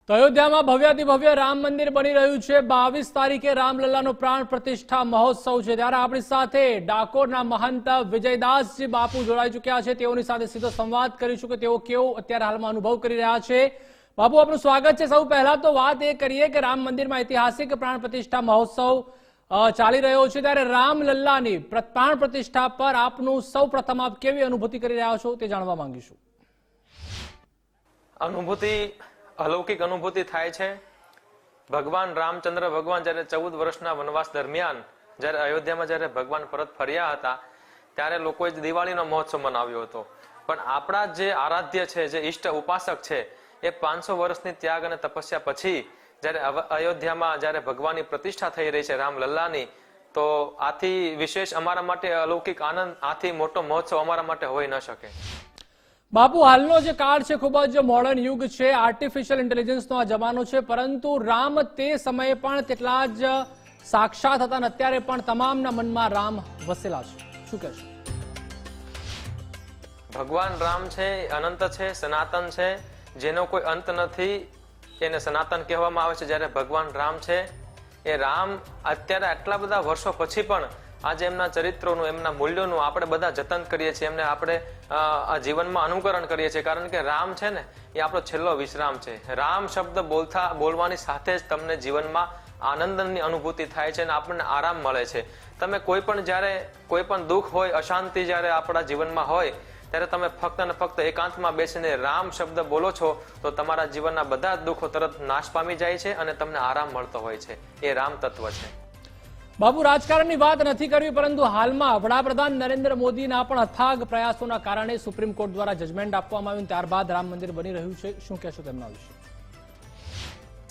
તો અયોધ્યામાં ભવ્યાતિભવ્ય રામ મંદિર બની રહ્યું છે। 22 તારીખે રામલલ્લાનો પ્રાણ પ્રતિષ્ઠા મહોત્સવ છે। ત્યારે આપણી સાથે ડાકોરના મહંત વિજયદાસજી બાપુ જોડાઈ ચૂક્યા છે। તેઓની સાથે સીધો સંવાદ કરીશું કે તેઓ કેવો અત્યારે હાલમાં અનુભવ કરી રહ્યા છે। બાપુ, આપનું સ્વાગત છે। સૌ પહેલા તો વાત એ કરીએ કે રામ મંદિરમાં ઐતિહાસિક પ્રાણ પ્રતિષ્ઠા મહોત્સવ ચાલી રહ્યો છે, ત્યારે રામલલ્લાની પ્રાણ પ્રતિષ્ઠા પર આપનું સૌ પ્રથમ આપ કેવી અનુભૂતિ કરી રહ્યા છો તે જાણવા માંગીશું। અનુભૂતિ અલૌકિક અનુભૂતિ થાય છે। ભગવાન રામચંદ્ર ભગવાન જ્યારે 14 વર્ષના વનવાસ દરમિયાન જ્યારે અયોધ્યામાં જ્યારે ભગવાન પરત ફર્યા હતા ત્યારે લોકોએ દિવાળીનો મહોત્સવ મનાવ્યો હતો, પણ આપણા જે આરાધ્ય છે, જે ઈષ્ટ ઉપાસક છે, એ 500 વર્ષની ત્યાગ અને તપસ્યા પછી જ્યારે અયોધ્યામાં જ્યારે ભગવાનની પ્રતિષ્ઠા થઈ રહી છે રામલલ્લાની, તો આથી વિશેષ અમારા માટે અલૌકિક આનંદ, આથી મોટો મહોત્સવ અમારા માટે હોઈ ન શકે। બાપુ, હાલનો જે કાળ છે ખૂબ જ મોડર્ન યુગ છે, આર્ટિફિશિયલ ઇન્ટેલિજન્સનો આ જમાનો છે, પરંતુ રામ તે સમયે પણ તેટલા જ સાક્ષાત હતા અને અત્યારે પણ તમામના મનમાં રામ વસેલા છે, શું કહેશો? ભગવાન રામ છે, અનંત છે, સનાતન છે, જેનો કોઈ અંત નથી, એને સનાતન કહેવામાં આવે છે। જ્યારે ભગવાન રામ છે એ રામ અત્યારે આટલા બધા વર્ષો પછી પણ આજે એમના ચરિત્રોનું, એમના મૂલ્યોનું આપણે બધા જતન કરીએ છીએ, એમને આપણે આ જીવનમાં અનુકરણ કરીએ છીએ, કારણ કે રામ છે ને એ આપણો છેલ્લો વિશ્રામ છે। રામ શબ્દ બોલવાની સાથે જ તમને જીવનમાં આનંદની અનુભૂતિ થાય છે અને આપણને આરામ મળે છે। તમે કોઈ પણ જ્યારે કોઈ પણ દુઃખ હોય, અશાંતિ જ્યારે આપણા જીવનમાં હોય ત્યારે તમે ફક્ત અને ફક્ત એકાંતમાં બેસીને રામ શબ્દ બોલો છો તો તમારા જીવનના બધા જ દુઃખો તરત નાશ પામી જાય છે અને તમને આરામ મળતો હોય છે। એ રામ તત્વ છે। બાબુ, રાજકારણની વાત નથી કરવી, પરંતુ હાલમાં વડાપ્રધાન નરેન્દ્ર મોદીના પણ અથાગ પ્રયાસોના કારણે સુપ્રીમ કોર્ટ દ્વારા જજમેન્ટ આપવામાં આવ્યું, ત્યારબાદ રામ મંદિર બની રહ્યું છે, શું કહેશો તેમના વિશે?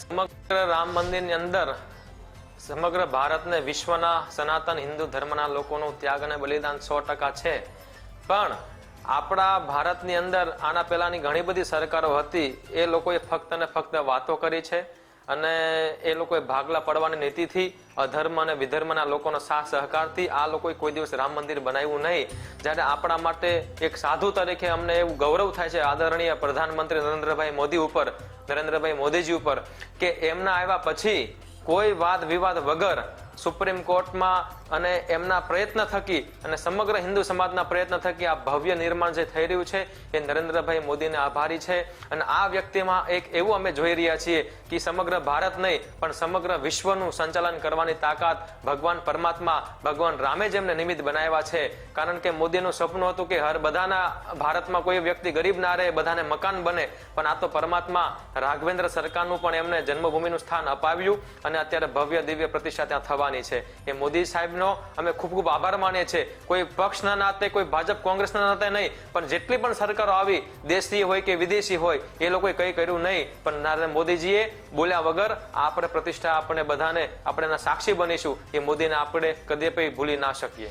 સમગ્ર રામ મંદિરની અંદર સમગ્ર ભારતને, વિશ્વના સનાતન હિન્દુ ધર્મના લોકોનું ત્યાગ અને બલિદાન 100% છે, પણ આપણા ભારતની અંદર આના પહેલાની ઘણી બધી સરકારો હતી, એ લોકોએ ફક્ત અને ફક્ત વાતો કરી છે અને એ લોકોએ ભાગલા પડવાની નીતિથી, અધર્મ અને વિધર્મના લોકોનો સાથ સહકારથી આ લોકોએ કોઈ દિવસ રામ મંદિર બનાવ્યું નહીં। જ્યારે આપણા માટે એક સાધુ તરીકે અમને એવું ગૌરવ થાય છે આદરણીય પ્રધાનમંત્રી નરેન્દ્રભાઈ મોદીજી ઉપર કે એમના આવ્યા પછી કોઈ વાદ વિવાદ વગર સુપ્રીમ કોર્ટમાં અને એમના પ્રયત્ન થકી અને સમગ્ર હિન્દુ સમાજના પ્રયત્ન થકી આ ભવ્ય નિર્માણ જે થઈ રહ્યું છે એ નરેન્દ્રભાઈ મોદીને આભારી છે। અને આ વ્યક્તિમાં એક એવું અમે જોઈ રહ્યા છીએ કે સમગ્ર ભારત નહીં પણ સમગ્ર વિશ્વનું સંચાલન કરવાની તાકાત ભગવાન પરમાત્મા, ભગવાન રામે જ એમને નિમિત્ત બનાવ્યા છે। કારણ કે મોદીનું સપનું હતું કે બધાના ભારતમાં કોઈ વ્યક્તિ ગરીબ ના રહે, બધાને મકાન બને, પણ આ તો પરમાત્મા રાઘવેન્દ્ર સરકારનું પણ એમને જન્મભૂમિનું સ્થાન અપાવ્યું અને અત્યારે ભવ્ય દિવ્ય પ્રતિષ્ઠા ત્યાં થવાની છે। એ મોદી સાહેબનો અમે ખૂબ ખૂબ આભાર માનીએ છીએ। કોઈ પક્ષના નાતે, કોઈ ભાજપ કોંગ્રેસના નાતે નહીં, પણ જેટલી પણ સરકારો આવી, દેશી હોય કે વિદેશી હોય, એ લોકોએ કંઈ કર્યું નહીં, પણ નરેન્દ્ર મોદીજીએ બોલ્યા વગર આપણે પ્રતિષ્ઠા, આપણે બધાને આપણે એના સાક્ષી બનીશું, એ મોદીને આપણે કદી ભૂલી ના શકીએ।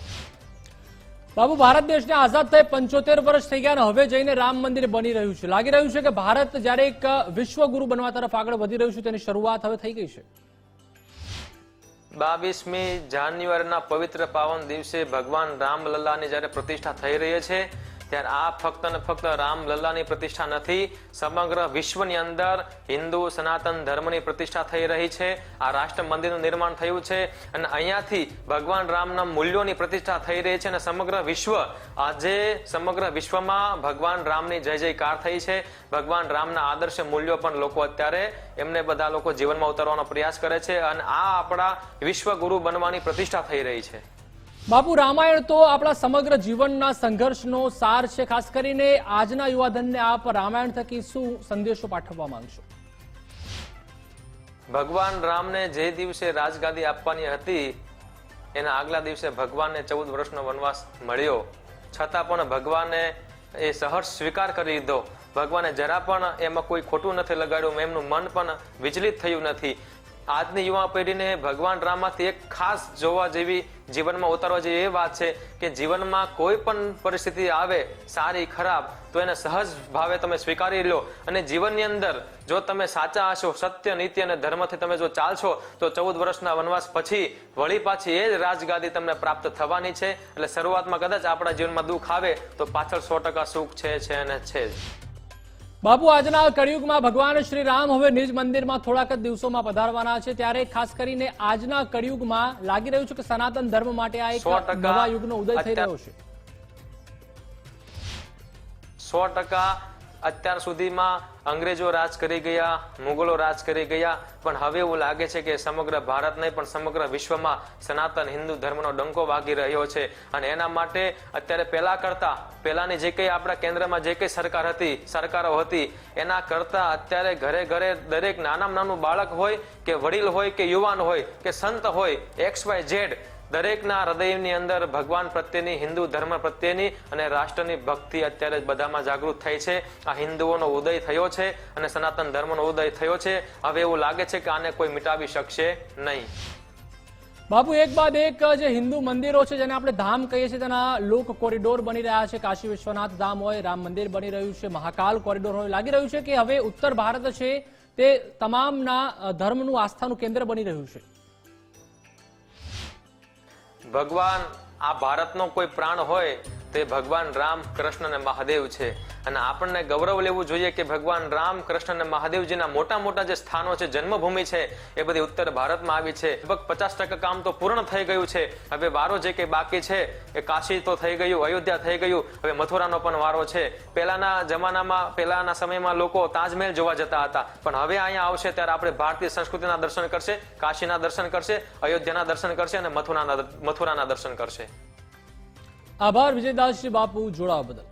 બાબુ, ભારત દેશને આઝાદ થઈ 75 વર્ષ થઈ ગયા અને હવે જઈને રામ મંદિર બની રહ્યું છે। લાગી રહ્યું છે કે ભારત જ્યારે એક વિશ્વગુરુ બનવા તરફ આગળ વધી રહ્યું છે, તેની શરૂઆત હવે થઈ ગઈ છે। 22મી જાન્યુઆરીના પવિત્ર પાવન દિવસે ભગવાન રામલલ્લાની જ્યારે પ્રતિષ્ઠા થઈ રહી છે ત્યારે આ ફક્ત અને ફક્ત રામલલ્લાની પ્રતિષ્ઠા નથી, સમગ્ર વિશ્વની અંદર હિન્દુ સનાતન ધર્મની પ્રતિષ્ઠા થઈ રહી છે। આ રાષ્ટ્ર મંદિરનું નિર્માણ થયું છે અને અહીંયાથી ભગવાન રામના મૂલ્યોની પ્રતિષ્ઠા થઈ રહી છે અને સમગ્ર વિશ્વ, આજે સમગ્ર વિશ્વમાં ભગવાન રામની જય જયકાર થઈ છે। ભગવાન રામના આદર્શ મૂલ્યો પણ લોકો અત્યારે એમને બધા લોકો જીવનમાં ઉતારવાનો પ્રયાસ કરે છે અને આ આપણા વિશ્વગુરુ બનવાની પ્રતિષ્ઠા થઈ રહી છે। બાપુ, રામાયણ તો આપણા સમગ્ર જીવનના સંઘર્ષનો સાર છે। ખાસ કરીને આજના યુવાધનને આપ રામાયણ થકી શું સંદેશો પાઠવવા માંગશો? ભગવાન રામને જે દિવસે રાજગાદી આપવાની હતી એના આગલા દિવસે ભગવાનને 14 વર્ષનો વનવાસ મળ્યો, છતાં પણ ભગવાને એ સહર્ષ સ્વીકાર કરી લીધો। ભગવાને જરા પણ એમાં કોઈ ખોટું નથી લગાડ્યું, એમનું મન પણ વિચલિત થયું નથી। આજની યુવા પેઢીને ભગવાન રામમાંથી એક ખાસ જોવા જેવી, જીવનમાં ઉતારવા જેવી એ વાત છે કે જીવનમાં કોઈ પણ પરિસ્થિતિ આવે, સારી ખરાબ, તો એને સહજ ભાવે તમે સ્વીકારી લો અને જીવનની અંદર જો તમે સાચા હશો, સત્ય, નીતિ અને ધર્મથી તમે જો ચાલશો તો 14 વર્ષના વનવાસ પછી વળી પાછી એ જ રાજગાદી તમને પ્રાપ્ત થવાની છે। એટલે શરૂઆતમાં કદાચ આપણા જીવનમાં દુઃખ આવે તો પાછળ 100% સુખ છે અને છે જ। બાપુ, આજના કળિયુગમાં ભગવાન શ્રી રામ હવે નિજ મંદિરમાં થોડાક જ દિવસોમાં પધારવાના છે, ત્યારે ખાસ કરીને આજના કળિયુગમાં લાગી રહ્યું છે કે સનાતન ધર્મ માટે આ એક 100% નવા યુગનો ઉદય થઈ રહ્યો છે. 100% અત્યાર સુધીમાં અંગ્રેજો રાજ કરી ગયા, મુગલો રાજ કરી ગયા, પણ હવે એવું લાગે છે કે સમગ્ર ભારત નહીં પણ સમગ્ર વિશ્વમાં સનાતન હિન્દુ ધર્મનો ડંકો વાગી રહ્યો છે. અને એના માટે અત્યારે પહેલાની જે કઈ આપણા કેન્દ્રમાં જે કઈ સરકારો હતી એના કરતા અત્યારે ઘરે ઘરે દરેક નાનામાં નાનું બાળક હોય કે વડીલ હોય કે યુવાન હોય કે સંત હોય, XYZ દરેકના હૃદયની અંદર ભગવાન પ્રત્યેની, હિન્દુ ધર્મ પ્રત્યેની અને રાષ્ટ્રની ભક્તિ અત્યારે બધામાં જાગૃત થઈ છે. આ હિન્દુઓનો ઉદય થયો છે અને સનાતન ધર્મનો ઉદય થયો છે. હવે એવું લાગે છે કે આને કોઈ મિટાવી શકશે નહીં. બાપુ, એક બાદ એક જે હિન્દુ મંદિરો છે જેને આપણે ધામ કહીએ છીએ તેના લોક કોરિડોર બની રહ્યા છે. કાશી વિશ્વનાથ ધામ હોય, રામ મંદિર બની રહ્યું છે, મહાકાલ કોરિડોર હોય. લાગી રહ્યું છે કે હવે ઉત્તર ભારત છે તે તમામના ધર્મનું આસ્થાનું કેન્દ્ર બની રહ્યું છે. ભગવાન આ ભારતનો કોઈ પ્રાણ હોય તે ભગવાન રામ, કૃષ્ણ અને મહાદેવ છે. અને આપણને ગૌરવ લેવું જોઈએ કે ભગવાન રામ, કૃષ્ણ અને મહાદેવજીના મોટા મોટા જે સ્થાનો છે, જન્મભૂમિ છે, એ બધી ઉત્તર ભારતમાં આવી છે. લગભગ 50% કામ તો પૂર્ણ થઈ ગયું છે. હવે વારો જે કંઈ બાકી છે એ કાશી તો થઈ ગયું, અયોધ્યા થઈ ગયું, હવે મથુરાનો પણ વારો છે. પહેલાના સમયમાં લોકો તાજમહેલ જોવા જતા હતા, પણ હવે અહીંયા આવશે ત્યારે આપણે ભારતીય સંસ્કૃતિના દર્શન કરશે, કાશીના દર્શન કરશે, અયોધ્યાના દર્શન કરશે અને મથુરાના દર્શન કરશે. આભાર વિજયદાસજી બાપુ, જોડાવા બદલ.